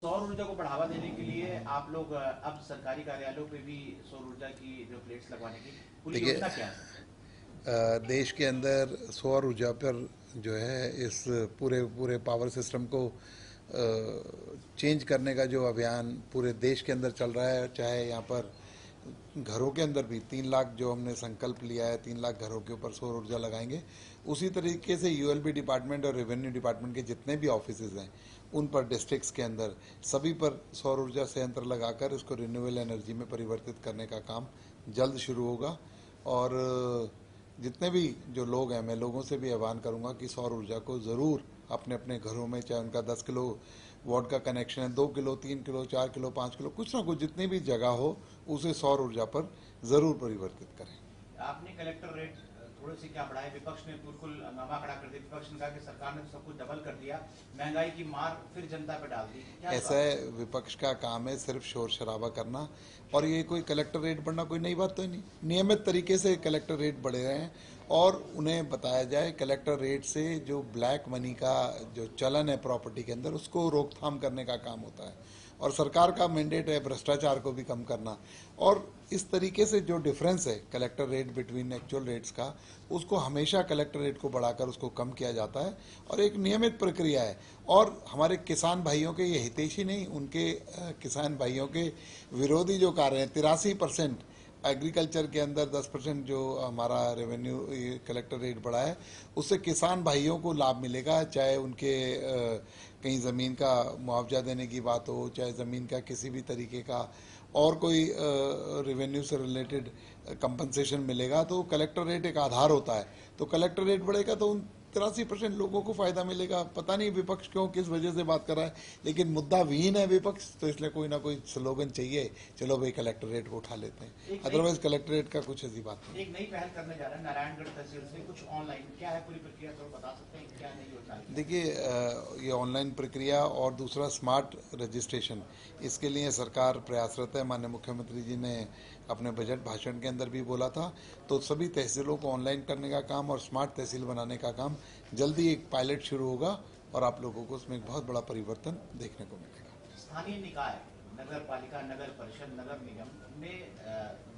सौर ऊर्जा को बढ़ावा देने के लिए आप लोग अब सरकारी कार्यालयों पे भी सौर ऊर्जा की जो प्लेट्स लगवाने की पूरी देखिए, योजना क्या है? देश के अंदर सौर ऊर्जा पर जो है इस पूरे पूरे पावर सिस्टम को चेंज करने का जो अभियान पूरे देश के अंदर चल रहा है, चाहे यहाँ पर घरों के अंदर भी 3 लाख जो हमने संकल्प लिया है, 3 लाख घरों के ऊपर सौर ऊर्जा लगाएंगे। उसी तरीके से यूएलबी डिपार्टमेंट और रेवेन्यू डिपार्टमेंट के जितने भी ऑफिसेज हैं उन पर डिस्ट्रिक्ट्स के अंदर सभी पर सौर ऊर्जा संयंत्र लगाकर इसको रिन्यूएबल एनर्जी में परिवर्तित करने का काम जल्द शुरू होगा। और जितने भी जो लोग हैं, मैं लोगों से भी आह्वान करूंगा कि सौर ऊर्जा को ज़रूर अपने अपने घरों में, चाहे उनका 10 किलो वाट का कनेक्शन है, 2 किलो, 3 किलो, 4 किलो, 5 किलो, कुछ ना कुछ जितनी भी जगह हो उसे सौर ऊर्जा पर ज़रूर परिवर्तित करें। आपने कलेक्टर रेट थोड़े से क्या बढ़ाए? विपक्ष ने बिल्कुल हंगामा खड़ा कर दिया। विपक्ष ने कहा कि सरकार ने सब कुछ डबल कर दिया, महंगाई की मार फिर जनता पे डाल दी। क्या ऐसा है, विपक्ष का काम है सिर्फ शोर शराबा करना। और ये कोई कलेक्टर रेट बढ़ना कोई नई बात तो नहीं, नियमित तरीके से कलेक्टर रेट बढ़े रहे हैं। और उन्हें बताया जाए कलेक्टर रेट से जो ब्लैक मनी का जो चलन है प्रॉपर्टी के अंदर, उसको रोकथाम करने का काम होता है। और सरकार का मैंडेट है भ्रष्टाचार को भी कम करना। और इस तरीके से जो डिफरेंस है collector rate between actual rates का, उसको हमेशा कलेक्टर रेट को बढ़ाकर उसको कम किया जाता है और एक नियमित प्रक्रिया है। और हमारे किसान भाइयों के ये हितैषी नहीं, उनके किसान भाइयों के विरोधी जो कार्य हैं, 83% एग्रीकल्चर के अंदर 10% जो हमारा रेवेन्यू कलेक्टर रेट बढ़ा है, उससे किसान भाइयों को लाभ मिलेगा। चाहे उनके कहीं ज़मीन का मुआवजा देने की बात हो, चाहे ज़मीन का किसी भी तरीके का और कोई रेवेन्यू से रिलेटेड कंपनसेशन मिलेगा, तो कलेक्टर रेट एक आधार होता है। तो कलेक्टर रेट बढ़ेगा तो उन 83% लोगों को फायदा मिलेगा। पता नहीं विपक्ष क्यों किस वजह से बात कर रहा है, लेकिन मुद्दा विहीन है विपक्ष, तो इसलिए कोई ना कोई स्लोगन चाहिए, चलो भाई कलेक्टर रेट को उठा लेते हैं। अदरवाइज कलेक्टर रेट का कुछ ऐसी बात नहीं। एक नई पहल करने जा रहे हैं नारायणगढ़ तहसील से, कुछ ऑनलाइन, क्या है पूरी प्रक्रिया थोड़ा बता सकते हैं? क्या नई योजना है? देखिए, ये ऑनलाइन प्रक्रिया और दूसरा स्मार्ट रजिस्ट्रेशन, इसके लिए सरकार प्रयासरत है। माननीय मुख्यमंत्री जी ने अपने बजट भाषण के अंदर भी बोला था। तो सभी तहसीलों को ऑनलाइन करने का काम और स्मार्ट तहसील बनाने का काम जल्दी एक पायलट शुरू होगा और आप लोगों को उसमें एक बहुत बड़ा परिवर्तन देखने को मिलेगा। स्थानीय निकाय, नगर पालिका, नगर परिषद, नगर निगम में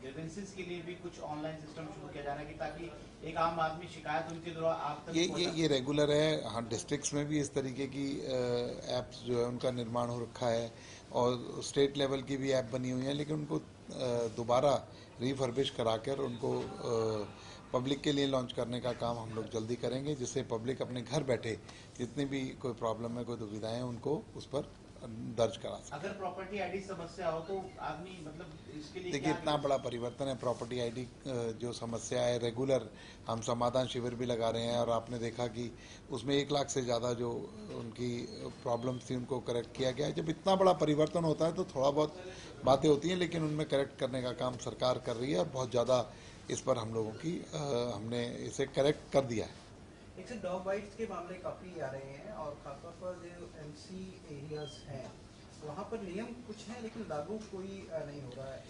ग्रीवेंसेस के लिए भी कुछ ऑनलाइन सिस्टम शुरू किया जा रहा है कि ताकि एक आम आदमी शिकायत उनके द्वारा आप तक ये रेगुलर है। हाँ, डिस्ट्रिक्ट्स में भी इस तरीके की ऐप्स जो है उनका निर्माण हो रखा है और स्टेट लेवल की भी ऐप बनी हुई है, लेकिन उनको दोबारा रिफर्बिश कराकर उनको पब्लिक के लिए लॉन्च करने का काम हम लोग जल्दी करेंगे, जिससे पब्लिक अपने घर बैठे जितनी भी कोई प्रॉब्लम है, कोई दुविधाएं हैं, उनको उस पर दर्ज करा सकते। अगर प्रॉपर्टी आईडी समस्या हो तो आदमी मतलब इसके लिए देखिए, इतना बड़ा परिवर्तन है प्रॉपर्टी आईडी जो समस्या है, रेगुलर हम समाधान शिविर भी लगा रहे हैं और आपने देखा कि उसमें 1 लाख से ज़्यादा जो उनकी प्रॉब्लम्स थी उनको करेक्ट किया गया है। जब इतना बड़ा परिवर्तन होता है तो थोड़ा बहुत बातें होती हैं, लेकिन उनमें करेक्ट करने का काम सरकार कर रही है और बहुत ज़्यादा इस पर हम लोगों की हमने इसे करेक्ट कर दिया है। एक से डॉग बाइट्स के मामले काफ़ी आ रहे हैं और खासतौर पर जो एमसी एरियाज हैं वहाँ पर नियम कुछ हैं लेकिन लागू कोई नहीं हो रहा है।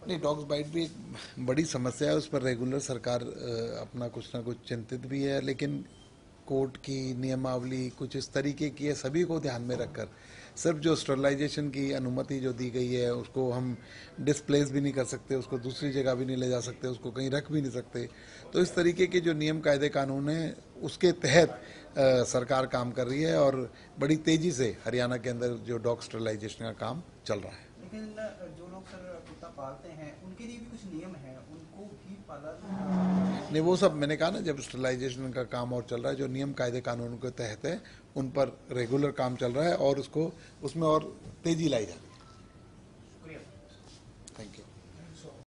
नहीं, डॉग्स बाइट भी एक बड़ी समस्या है, उस पर रेगुलर सरकार अपना कुछ ना कुछ चिंतित भी है, लेकिन कोर्ट की नियमावली कुछ इस तरीके की है, सभी को ध्यान में रखकर सिर्फ जो स्टरलाइजेशन की अनुमति जो दी गई है उसको हम डिस्प्लेस भी नहीं कर सकते, उसको दूसरी जगह भी नहीं ले जा सकते, उसको कहीं रख भी नहीं सकते। तो इस तरीके के जो नियम कायदे कानून हैं उसके तहत सरकार काम कर रही है और बड़ी तेजी से हरियाणा के अंदर जो डॉग स्टरलाइजेशन का काम चल रहा है। लेकिन जो लोग सर कुत्ता पालते हैं उनके लिए भी कुछ नियम है, उनको भी पालन नहीं, वो सब मैंने कहा ना, जब स्टरलाइजेशन का काम और चल रहा है, जो नियम कायदे कानून के तहत है उन पर रेगुलर काम चल रहा है और उसको उसमें और तेजी लाई जा रही है। शुक्रिया। Thank you.